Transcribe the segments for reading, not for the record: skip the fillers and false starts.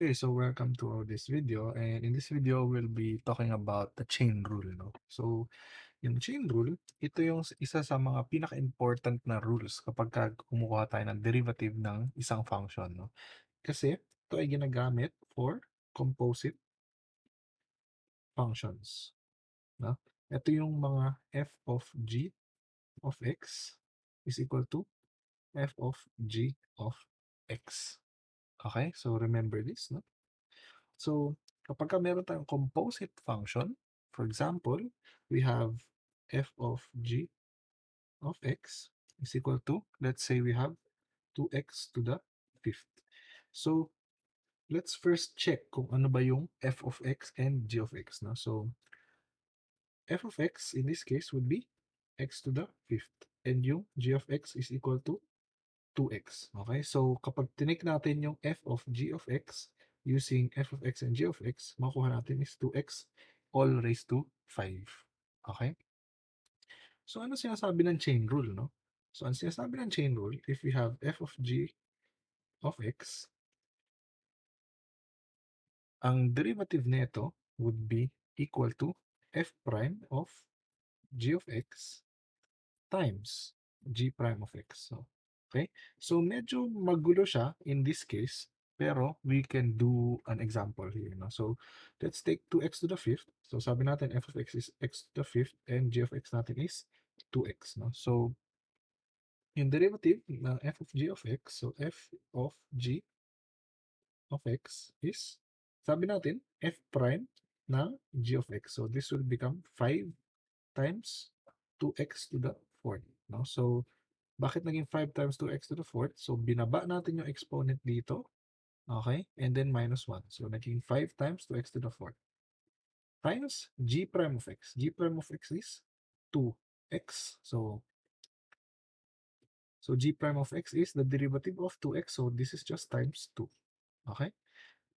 Okay, so welcome to this video, and in this video we'll be talking about the chain rule, no? So, yung chain rule, ito yung isa sa mga pinaka-important na rules kapag kumukuha tayo ng derivative ng isang function, no? Kasi ito ay ginagamit for composite functions, no? Ito yung mga f of g of x is equal to f of g of x. Okay? So remember this, no? So, kapagka meron tayong composite function, for example, we have f of g of x is equal to, let's say we have 2x to the fifth. So, let's first check kung ano ba yung f of x and g of x. No? So, f of x in this case would be x to the fifth. And yung g of x is equal to 2x. Okay? So, kapag tinik natin yung f of g of x using f of x and g of x, makuha natin is 2x all raised to 5. Okay? So, ano sinasabi ng chain rule, no? So, ang sinasabi ng chain rule, if we have f of g of x, ang derivative nito would be equal to f prime of g of x times g prime of x. So, okay? So, medyo magulo siya in this case, pero we can do an example here. No? So, let's take 2x to the fifth. So, sabi natin f of x is x to the fifth and g of x natin is 2x. No? So, yung derivative ng f of g of x, so f of g of x is, sabi natin, f prime ng g of x. So, this will become 5 times 2x to the fourth. No? So, bakit naging 5 times 2x to the fourth? So, binaba natin yung exponent dito. Okay? And then minus 1. So, naging 5 times 2x to the fourth. Times g prime of x. G prime of x is 2x. So g prime of x is the derivative of 2x. So, this is just times 2. Okay?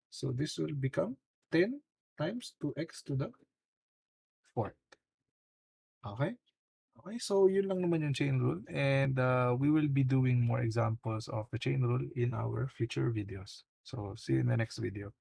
So, this will become 10 times 2x to the fourth. Okay? Okay, so yun lang naman yung chain rule, and we will be doing more examples of the chain rule in our future videos. So see you in the next video.